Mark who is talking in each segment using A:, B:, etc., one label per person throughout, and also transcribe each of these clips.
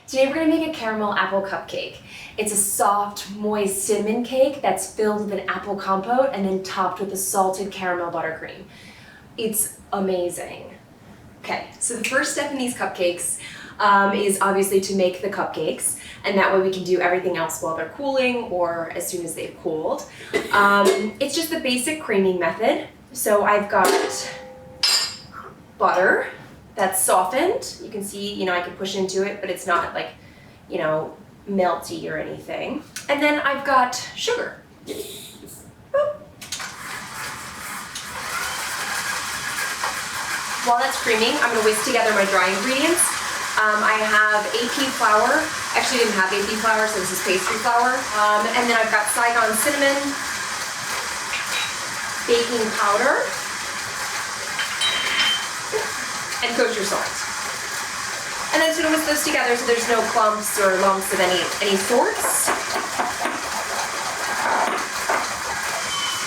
A: Today we're going to make a caramel apple cupcake. It's a soft, moist cinnamon cake that's filled with an apple compote and then topped with a salted caramel buttercream. It's amazing. Okay, so the first step in these cupcakes is obviously to make the cupcakes, and that way we can do everything else while they're cooling or as soon as they've cooled. It's just the basic creaming method. So I've got butter that's softened. You can see, I can push into it, but it's not like, melty or anything. And then I've got sugar. Boop. While that's creaming, I'm gonna whisk together my dry ingredients. I have AP flour. Actually didn't have AP flour, so this is pastry flour. And then I've got Saigon cinnamon, baking powder, and kosher salt. And then I'm just gonna whisk those together so there's no clumps or lumps of any sorts.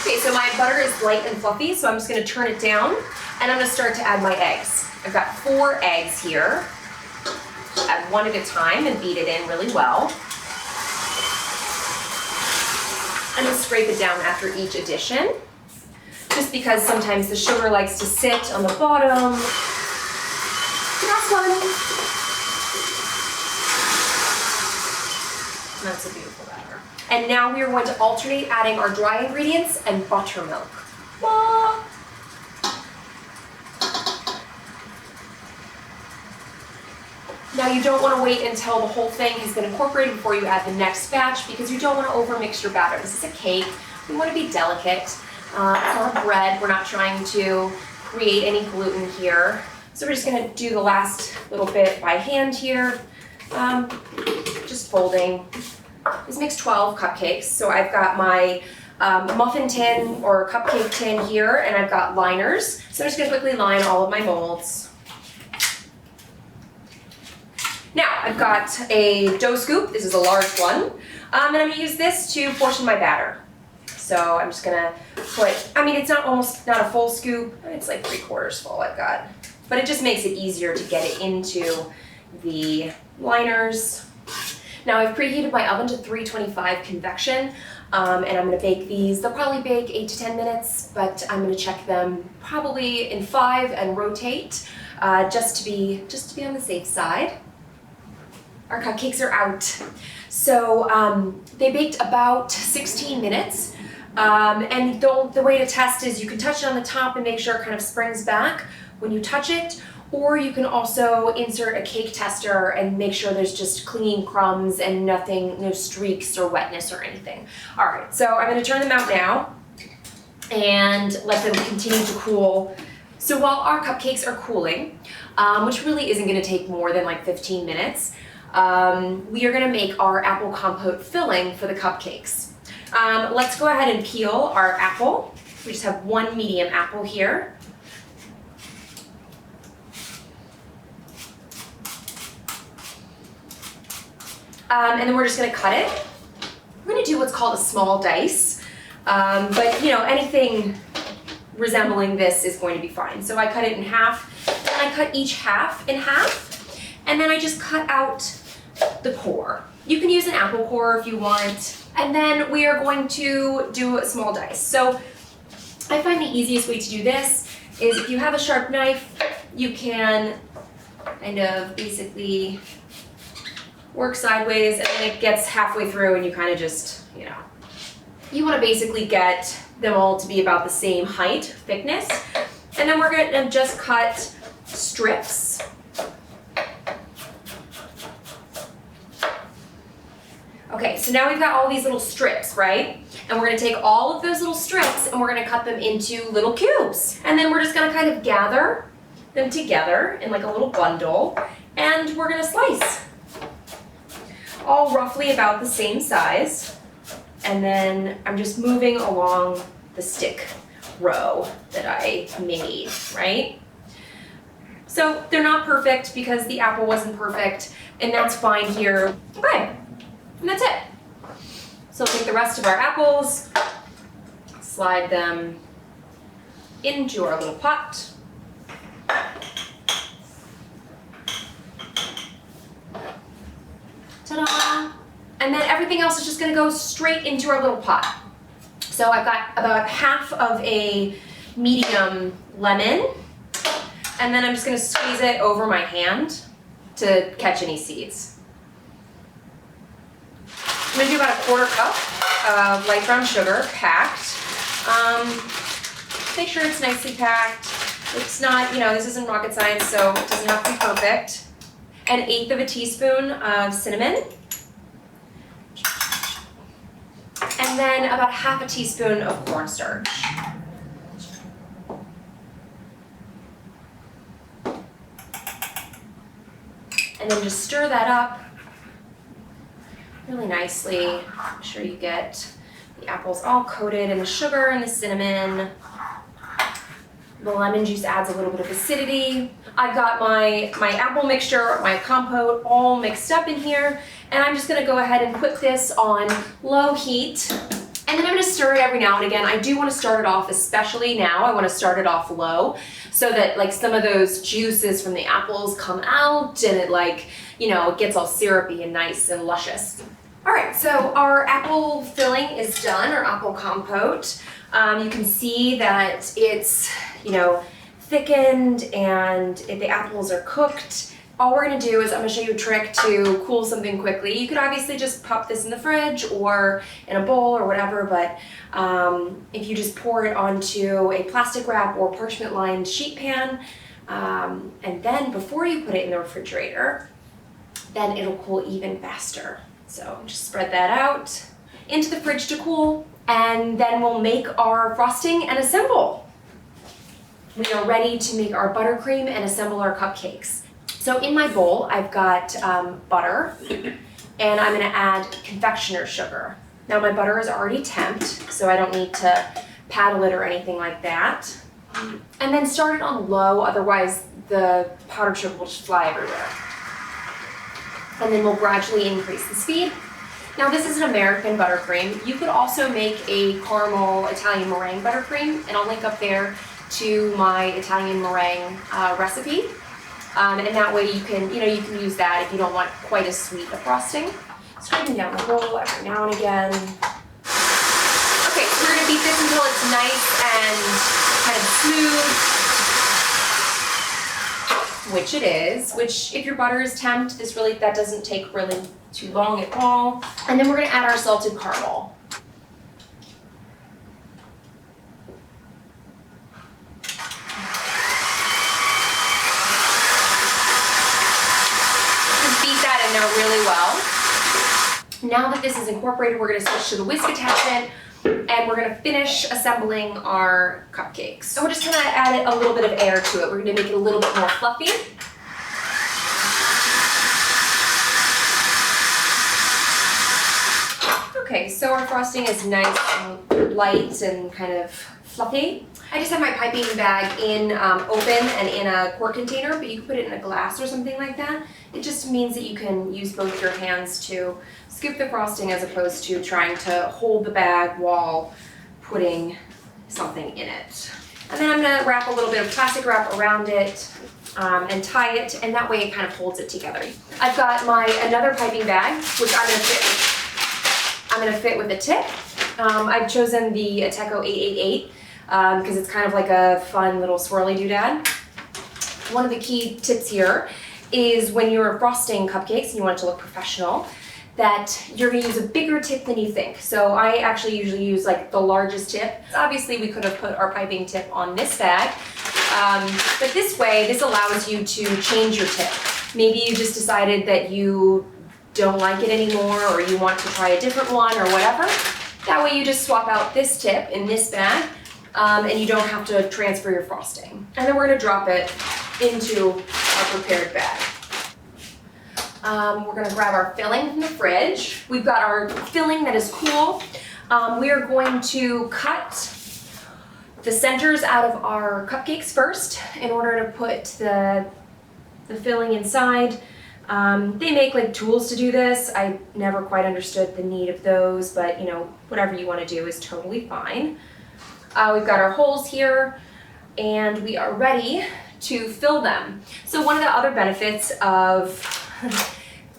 A: Okay, so my butter is light and fluffy, so I'm just gonna turn it down, and I'm gonna start to add my eggs. I've got 4 eggs here. Add one at a time and beat it in really well. I'm gonna scrape it down after each addition, just because sometimes the sugar likes to sit on the bottom. Last one. That's a beautiful batter. And now we are going to alternate adding our dry ingredients and buttermilk. Ah. Now you don't want to wait until the whole thing has been incorporated before you add the next batch, because you don't want to overmix your batter. This is a cake. We want to be delicate. It's not a bread. We're not trying to create any gluten here. So we're just going to do the last little bit by hand here. Just folding. This makes 12 cupcakes. So I've got my muffin tin or cupcake tin here, and I've got liners. So I'm just going to quickly line all of my molds. Now, I've got a dough scoop. This is a large one. And I'm going to use this to portion my batter. So I'm just going to put, it's not a full scoop. It's like 3/4 full I've got. But it just makes it easier to get it into the liners. Now I've preheated my oven to 325 convection, and I'm going to bake these. They'll probably bake 8 to 10 minutes, but I'm going to check them probably in 5 and rotate just to be on the safe side. Our cupcakes are out. So they baked about 16 minutes. And the way to test is you can touch it on the top and make sure it kind of springs back when you touch it, or you can also insert a cake tester and make sure there's just clean crumbs and no streaks or wetness or anything. All right, so I'm gonna turn them out now and let them continue to cool. So while our cupcakes are cooling, which really isn't gonna take more than like 15 minutes, we are gonna make our apple compote filling for the cupcakes. Let's go ahead and peel our apple. We just have 1 medium apple here. And then we're just gonna cut it. We're gonna do what's called a small dice, but anything resembling this is going to be fine. So I cut it in half, and I cut each half in half, and then I just cut out the core. You can use an apple core if you want, and then we are going to do a small dice. So I find the easiest way to do this is if you have a sharp knife, you can kind of basically work sideways, and then it gets halfway through and you kind of just, you want to basically get them all to be about the same height, thickness. And then we're going to just cut strips. Okay, so now we've got all these little strips, right? And we're gonna take all of those little strips and we're gonna cut them into little cubes. And then we're just gonna kind of gather them together in like a little bundle, and we're gonna slice. All roughly about the same size. And then I'm just moving along the stick row that I made, right? So they're not perfect because the apple wasn't perfect, and that's fine here. Okay. And that's it. So we'll take the rest of our apples, slide them into our little pot. Ta-da! And then everything else is just gonna go straight into our little pot. So I've got about half of a medium lemon, and then I'm just gonna squeeze it over my hand to catch any seeds. I'm gonna do about a 1/4 cup of light brown sugar, packed. Make sure it's nicely packed. It's not, this isn't rocket science, so it doesn't have to be perfect. 1/8 of a teaspoon of cinnamon. And then about half a teaspoon of cornstarch. And then just stir that up really nicely. Make sure you get the apples all coated in the sugar and the cinnamon. The lemon juice adds a little bit of acidity. I've got my apple mixture, my compote all mixed up in here, and I'm just gonna go ahead and put this on low heat. And then I'm gonna stir it every now and again. I do wanna start it off, especially now, I wanna start it off low so that like some of those juices from the apples come out and it it gets all syrupy and nice and luscious. All right, so our apple filling is done, our apple compote. You can see that it's, thickened and the apples are cooked. All we're gonna do is I'm gonna show you a trick to cool something quickly. You could obviously just pop this in the fridge or in a bowl or whatever, but if you just pour it onto a plastic wrap or parchment lined sheet pan, and then before you put it in the refrigerator, then it'll cool even faster. So just spread that out into the fridge to cool, and then we'll make our frosting and assemble. We are ready to make our buttercream and assemble our cupcakes. So in my bowl, I've got butter, and I'm gonna add confectioner's sugar. Now my butter is already temped, so I don't need to paddle it or anything like that. And then start it on low, otherwise the powdered sugar will just fly everywhere. And then we'll gradually increase the speed. Now this is an American buttercream. You could also make a caramel Italian meringue buttercream, and I'll link up there to my Italian meringue recipe. And that way you can use that if you don't want quite as sweet a frosting. Scraping down the bowl every now and again. Okay, so we're gonna beat this until it's nice and kind of smooth. Which it is, which if your butter is temped, that doesn't take really too long at all. And then we're gonna add our salted caramel. Just beat that in there really well. Now that this is incorporated, we're gonna switch to the whisk attachment, and we're gonna finish assembling our cupcakes. So we're just gonna add a little bit of air to it. We're gonna make it a little bit more fluffy. Okay, so our frosting is nice and light and kind of fluffy. I just have my piping bag in open and in a quart container, but you can put it in a glass or something like that. It just means that you can use both your hands to scoop the frosting as opposed to trying to hold the bag while putting something in it. And then I'm gonna wrap a little bit of plastic wrap around it and tie it, and that way it kind of holds it together. I've got another piping bag, which I'm gonna fit with a tip. I've chosen the Ateco 888 because it's kind of like a fun little swirly doodad. One of the key tips here is when you're frosting cupcakes and you want it to look professional, that you're gonna use a bigger tip than you think. So I actually usually use like the largest tip. Obviously we could have put our piping tip on this bag, but this way, this allows you to change your tip. Maybe you just decided that you don't like it anymore, or you want to try a different one or whatever. That way you just swap out this tip in this bag, and you don't have to transfer your frosting. And then we're gonna drop it into our prepared bag. We're gonna grab our filling from the fridge. We've got our filling that is cool. We are going to cut the centers out of our cupcakes first in order to put the filling inside. They make like tools to do this. I never quite understood the need of those, but whatever you want to do is totally fine. We've got our holes here, and we are ready to fill them. So one of the other benefits of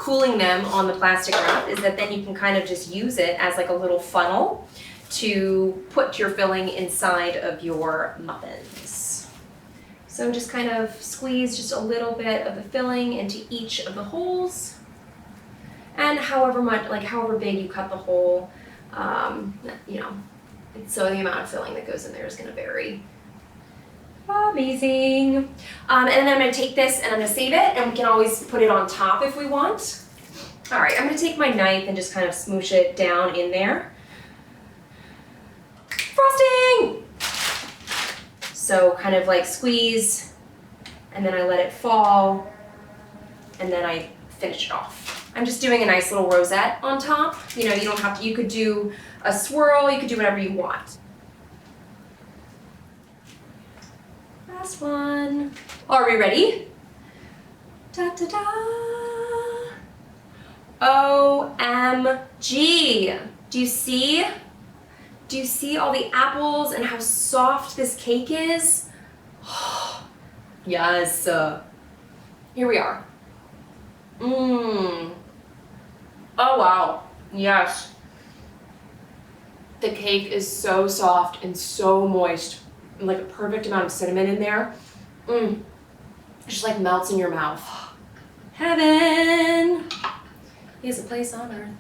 A: cooling them on the plastic wrap is that then you can kind of just use it as like a little funnel to put your filling inside of your muffins. So just kind of squeeze just a little bit of the filling into each of the holes. And however much, like however big you cut the hole, you know, so the amount of filling that goes in there is going to vary. Amazing. And then I'm going to take this and I'm going to save it, and we can always put it on top if we want. All right, I'm going to take my knife and just kind of smoosh it down in there. Frosting! So kind of like squeeze, and then I let it fall, and then I finish it off. I'm just doing a nice little rosette on top. You know, you don't have to, you could do a swirl, you could do whatever you want. Last one. Are we ready? Da da da. OMG. Do you see? Do you see all the apples and how soft this cake is? Yes. Here we are. Oh wow. Yes. The cake is so soft and so moist. And like a perfect amount of cinnamon in there. It just like melts in your mouth. Heaven is a place on earth.